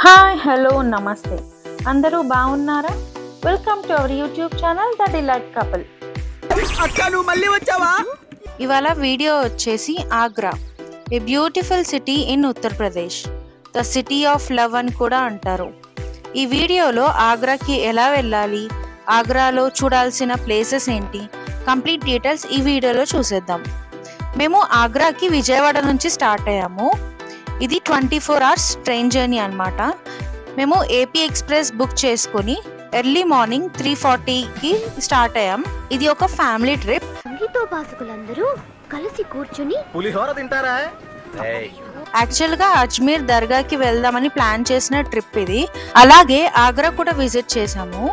Hi hello నమస్తే అందరూ బాగున్నారా? Welcome to our YouTube channel the delight couple. ఇవాళ వీడియో వచ్చేసి Agra, a beautiful city in Uttar Pradesh, the city of love అని కూడా అంటారు. ఈ వీడియోలో ఆగ్రాకి ఎలా వెళ్ళాలి, ఆగ్రాలో చూడాల్సిన ప్లేసెస్ ఏంటి, కంప్లీట్ డీటెయిల్స్ ఈ వీడియోలో చూసేద్దాం. మేము ఆగ్రాకి విజయవాడ నుంచి స్టార్ట్ అయ్యాము. ఇది 24 hours ట్రైన్ జర్నీ అన్నమాట. మేము ఏపీ ఎక్స్ప్రెస్ బుక్ చేసుకుని ఎర్లీ మార్నింగ్ 3:40కి స్టార్ట్ అయ్యాం. ఇది ఒక ఫ్యామిలీ ట్రిప్. సంగీతోపాసకులందరూ కలిసి కూర్చుని పులిహోర తింటారా? యాక్చువల్ గా అజ్మీర్ దర్గాకి వెళ్దామని ప్లాన్ చేసిన ట్రిప్ ఇది. అలాగే ఆగ్రా కూడా విజిట్ చేసాము.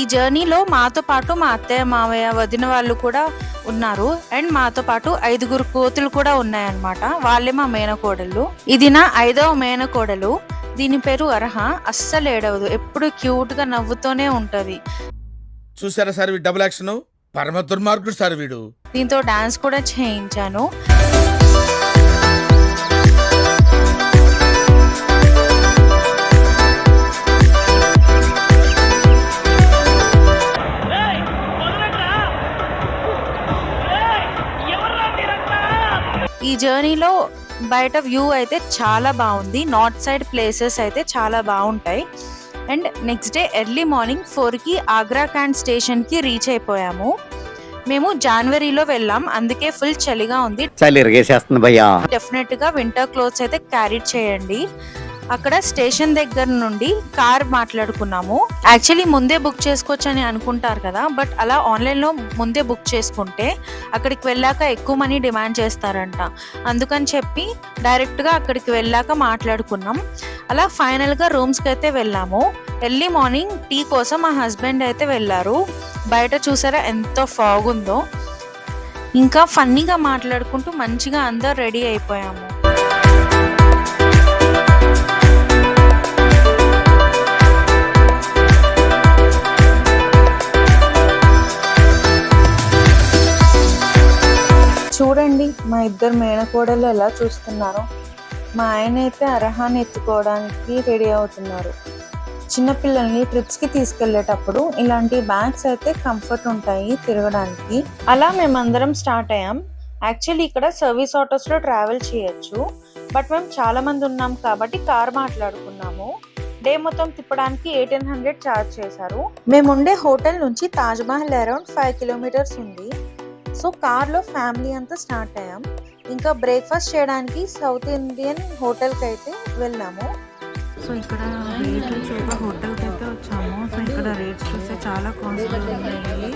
ఈ జర్నీలో మాతో పాటు మా అత్తయ్య, మావయ్య, వదిన వాళ్ళు కూడా ఉన్నారు. అండ్ మాతో పాటు 5 కోతులు కూడా ఉన్నాయన్నమాట. వాళ్ళే మా మేనకోడళ్ళు. ఇది నా 5వ మేనకోడలు. దీని పేరు అర్హ. అస్సలు ఏడవదు, ఎప్పుడు క్యూట్ గా నవ్వుతూనే ఉంటది. చూసారా సార్ డబుల్ యాక్షన్, పరమ దుర్మార్గుడు సార్ వీడు. దీంతో డాన్స్ కూడా చేయించాను. ఈ జర్నీలో బయట వ్యూ అయితే చాలా బాగుంది. నార్త్ సైడ్ ప్లేసెస్ అయితే చాలా బాగుంటాయి. And next day early morning 4కి ఆగ్రా క్యాంట్ స్టేషన్కి రీచ్ అయిపోయాము. మేము జనవరిలో వెళ్ళాం, అందుకే ఫుల్ చలిగా ఉంది. డెఫినెట్ గా వింటర్ క్లోత్స్ అయితే క్యారీ చేయండి. అక్కడ స్టేషన్ దగ్గర నుండి కార్ మాట్లాడుకున్నాము. యాక్చువల్లీ ముందే బుక్ చేసుకోవచ్చు అని అనుకుంటారు కదా, బట్ అలా ఆన్లైన్లో ముందే బుక్ చేసుకుంటే అక్కడికి వెళ్ళాక ఎక్కువ మనీ డిమాండ్ చేస్తారంట. అందుకని చెప్పి డైరెక్ట్గా అక్కడికి వెళ్ళాక మాట్లాడుకున్నాం. అలా ఫైనల్గా రూమ్స్కి అయితే వెళ్ళాము. ఎర్లీ మార్నింగ్ టీ కోసం మా హస్బెండ్ అయితే వెళ్ళారు. బయట చూసారా ఎంతో ఫాగ్ ఉందో. ఇంకా ఫన్నీగా మాట్లాడుకుంటూ మంచిగా అందరు రెడీ అయిపోయాము. చూడండి మా ఇద్దరు మేనకోడలు ఎలా చూస్తున్నారు. మా ఆయన అయితే అర్హాన్ని ఎత్తుకోవడానికి రెడీ అవుతున్నారు. చిన్నపిల్లల్ని ట్రిప్స్కి తీసుకెళ్లేటప్పుడు ఇలాంటి బ్యాగ్స్ అయితే కంఫర్ట్ ఉంటాయి తిరగడానికి. అలా మేమందరం స్టార్ట్ అయ్యాం. యాక్చువల్లీ ఇక్కడ సర్వీస్ ఆటోస్లో ట్రావెల్ చేయొచ్చు, బట్ మేము చాలా మంది ఉన్నాం కాబట్టి కార్ మాట్లాడుకున్నాము. డే మొత్తం తిప్పడానికి 1800 ఛార్జ్ చేశారు. మేముండే హోటల్ నుంచి తాజ్మహల్ అరౌండ్ 5 kilometers ఉంది. సో కార్లో ఫ్యామిలీ అంతా స్టార్ట్ అయ్యాం. ఇంకా బ్రేక్ఫాస్ట్ చేయడానికి సౌత్ ఇండియన్ హోటల్కి అయితే వెళ్ళాము. సో ఇక్కడ హోటల్కి అయితే వచ్చాము. సో ఇక్కడ రేట్స్ చూస్తే చాలా కాస్ట్లీ ఉన్నాయి.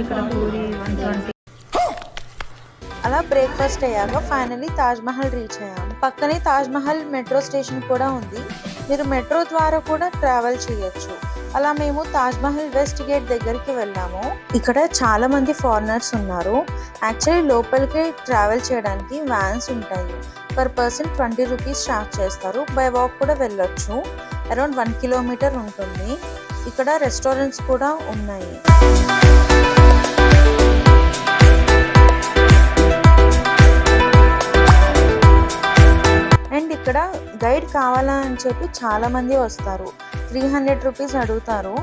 ఇక్కడ పూరి 120. అలా బ్రేక్ఫాస్ట్ అయ్యాక ఫైనలీ తాజ్మహల్ రీచ్ అయ్యాము. పక్కనే తాజ్మహల్ మెట్రో స్టేషన్ కూడా ఉంది. మీరు మెట్రో ద్వారా కూడా ట్రావెల్ చేయొచ్చు. అలా మేము తాజ్మహల్ వెస్ట్ గేట్ దగ్గరికి వెళ్ళాము. ఇక్కడ చాలా మంది ఫారినర్స్ ఉన్నారు. యాక్చువల్లీ లోపలికి ట్రావెల్ చేయడానికి వ్యాన్స్ ఉంటాయి. పర్ పర్సన్ 20 rupees ఛార్జ్ చేస్తారు. బై వాక్ కూడా వెళ్ళొచ్చు. అరౌండ్ 1 kilometer ఉంటుంది. ఇక్కడ రెస్టారెంట్స్ కూడా ఉన్నాయి. అండ్ ఇక్కడ గైడ్ కావాలా అని చెప్పి చాలా మంది వస్తారు. 300 rupees అడుగుతారు.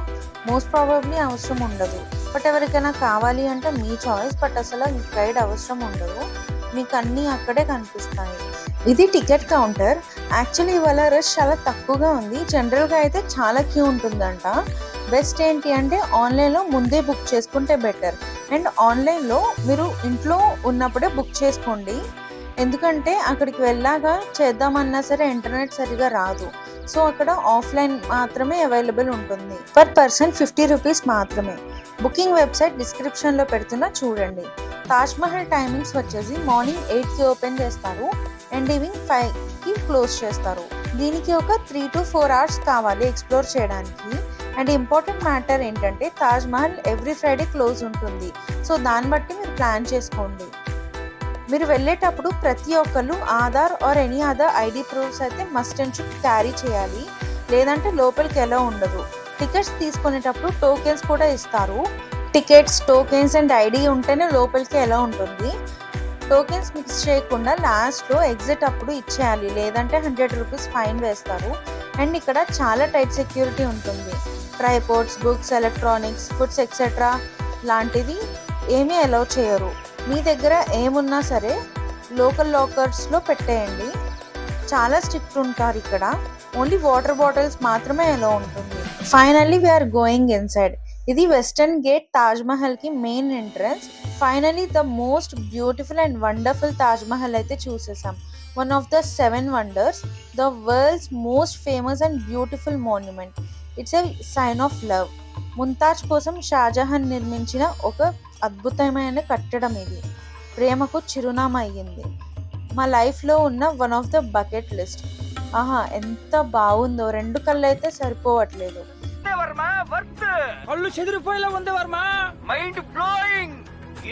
మోస్ట్ ప్రాబబ్లీ అవసరం ఉండదు, బట్ ఎవరికైనా కావాలి అంటే మీ చాయిస్. బట్ అసలు గైడ్ అవసరం ఉండదు, మీకు అన్నీ అక్కడే కనిపిస్తాయి. ఇది టికెట్ కౌంటర్. యాక్చువల్లీ ఇవాళ రష్ చాలా తక్కువగా ఉంది. జనరల్గా అయితే చాలా క్యూ ఉంటుందంట. బెస్ట్ ఏంటి అంటే ఆన్లైన్లో ముందే బుక్ చేసుకుంటే బెటర్. అండ్ ఆన్లైన్లో మీరు ఇంట్లో ఉన్నప్పుడే బుక్ చేసుకోండి, ఎందుకంటే అక్కడికి వెళ్ళాక చేద్దామన్నా సరే ఇంటర్నెట్ సరిగా రాదు. సో అక్కడ ఆఫ్లైన్ మాత్రమే అవైలబుల్ ఉంటుంది. పర్ పర్సన్ 50 rupees మాత్రమే. బుకింగ్ వెబ్సైట్ డిస్క్రిప్షన్లో పెడుతున్నా చూడండి. తాజ్మహల్ టైమింగ్స్ వచ్చేసి మార్నింగ్ 8కి ఓపెన్ చేస్తారు అండ్ ఈవినింగ్ 5కి క్లోజ్ చేస్తారు. దీనికి ఒక 3 to 4 hours కావాలి ఎక్స్ప్లోర్ చేయడానికి. అండ్ ఇంపార్టెంట్ మ్యాటర్ ఏంటంటే తాజ్మహల్ ఎవ్రీ ఫ్రైడే క్లోజ్ ఉంటుంది. సో దాన్ని బట్టి మీరు ప్లాన్ చేసుకోండి. మీరు వెళ్ళేటప్పుడు ప్రతి ఒక్కరు Aadhaar or any other ID proofs అయితే మస్ట్ అండ్ షుడ్ క్యారీ చేయాలి, లేదంటే లోపలికి ఎలా ఉండదు. టికెట్స్ తీసుకునేటప్పుడు టోకెన్స్ కూడా ఇస్తారు. టికెట్స్, టోకెన్స్ అండ్ ఐడి ఉంటేనే లోపలికి ఎలా ఉంటుంది. టోకెన్స్ మిక్స్ చేయకుండా లాస్ట్లో ఎగ్జిట్ అప్పుడు ఇచ్చేయాలి, లేదంటే 100 రూపీస్ ఫైన్ వేస్తారు. అండ్ ఇక్కడ చాలా టైట్ సెక్యూరిటీ ఉంటుంది. ట్రైపోర్ట్స్, బుక్స్, ఎలక్ట్రానిక్స్, ఫుడ్స్ ఎక్సెట్రా లాంటిది ఏమీ అలౌ చేయరు. మీ దగ్గర ఏమున్నా సరే లోకల్ లాకర్స్లో పెట్టేయండి. చాలా స్ట్రిక్ట్ ఉంటారు ఇక్కడ. ఓన్లీ వాటర్ బాటిల్స్ మాత్రమే అలౌ ఉంటుంది. Finally we're going inside. ఇది వెస్టర్న్ గేట్ తాజ్ మహల్ కి main entrance. Finally the most beautiful and wonderful Taj Mahal అయితే చూసేసాం. One of the 7 wonders, the world's most famous and beautiful monument. It's a sign of love. Mumtaz కోసం షాజహాన్ నిర్మించిన ఒక అద్భుతమైన కట్టడం ఇది. ప్రేమకు చిరునామా అయ్యింది. మా లైఫ్లో ఉన్న one of the bucket list. ఆహా, ఎంత బాగుందో, 2 కళ్ళు అయితే సరిపోవట్లేదు. కళ్ళు చెదిరిపోయేలా ఉంది వర్మ, మైండ్ బ్లోయింగ్,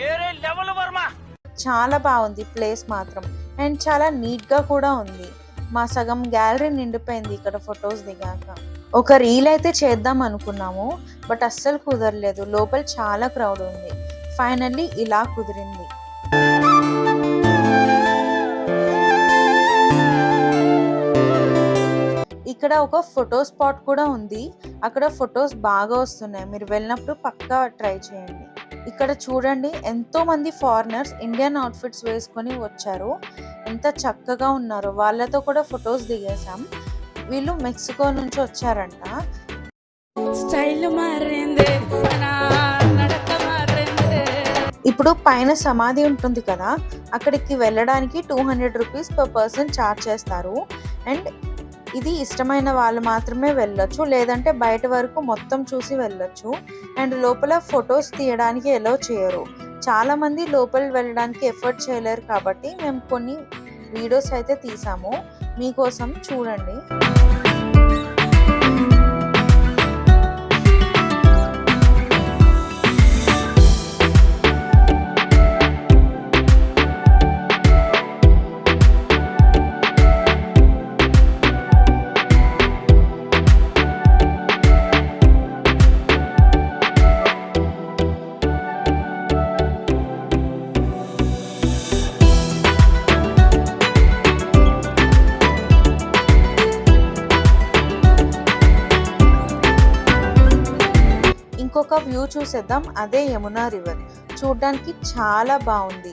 ఏరే లెవెల్ వర్మ. చాలా బాగుంది ప్లేస్ మాత్రం, అండ్ చాలా నీట్ గా కూడా ఉంది. మా సగం గ్యాలరీ నిండిపోయింది ఇక్కడ ఫొటోస్ దిగాక. ఒక రీల్ అయితే చేద్దాం అనుకున్నాము, బట్ అస్సలు కుదరలేదు. లోపల చాలా క్రౌడ్ ఉంది. ఫైనల్లీ ఇలా కుదిరింది. ఇక్కడ ఒక ఫోటో స్పాట్ కూడా ఉంది. అక్కడ ఫొటోస్ బాగా వస్తున్నాయి. మీరు వెళ్ళినప్పుడు పక్కా ట్రై చేయండి. ఇక్కడ చూడండి, ఎంతో మంది ఫారినర్స్ ఇండియన్ అవుట్ఫిట్స్ వేసుకొని వచ్చారు. ఎంత చక్కగా ఉన్నారో. వాళ్ళతో కూడా ఫొటోస్ దిగేసాం. వీళ్ళు మెక్సికో నుంచి వచ్చారంట. స్టైల్ మారింది, నడక మారింది. ఇప్పుడు పైన సమాధి ఉంటుంది కదా, అక్కడికి వెళ్ళడానికి 200 రూపీస్ పర్ పర్సన్ ఛార్జ్ చేస్తారు. అండ్ ఇది ఇష్టమైన వాళ్ళు మాత్రమే వెళ్ళొచ్చు, లేదంటే బయట వరకు మొత్తం చూసి వెళ్ళొచ్చు. అండ్ లోపల ఫొటోస్ తీయడానికి ఎలో చేయరు. చాలా మంది లోపల వెళ్ళడానికి ఎఫర్ట్ చేయలేరు కాబట్టి మేము కొన్ని వీడియోస్ అయితే తీసాము మీకోసం, చూడండి. ఇంకొక వ్యూ చూసేద్దాం. అదే యమునా రివర్. చూడడానికి చాలా బాగుంది,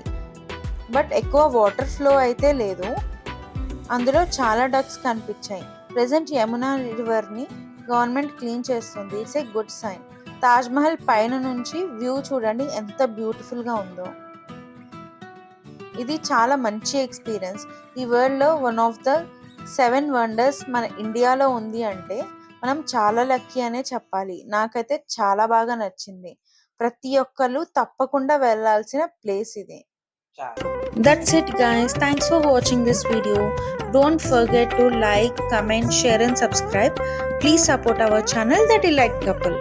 బట్ ఎక్కువ వాటర్ ఫ్లో అయితే లేదు. అందులో చాలా డక్స్ కనిపించాయి. ప్రెసెంట్ యమునా రివర్ని గవర్నమెంట్ క్లీన్ చేస్తుంది. It's a good sign. Taj Mahal పైన నుంచి వ్యూ చూడండి ఎంత బ్యూటిఫుల్గా ఉందో. ఇది చాలా మంచి ఎక్స్పీరియన్స్. ఈ వరల్డ్లో వన్ ఆఫ్ ద 7 వండర్స్ మన ఇండియాలో ఉంది అంటే మనం చాలా లక్కీ అనే చెప్పాలి. నాకైతే చాలా బాగా నచ్చింది. ప్రతి ఒక్కరు తప్పకుండా వెళ్ళాల్సిన ప్లేస్ ఇది. That's it guys. Thanks for watching this video. Don't forget to like, comment, share and subscribe. Please support our channel, The Delight Couple.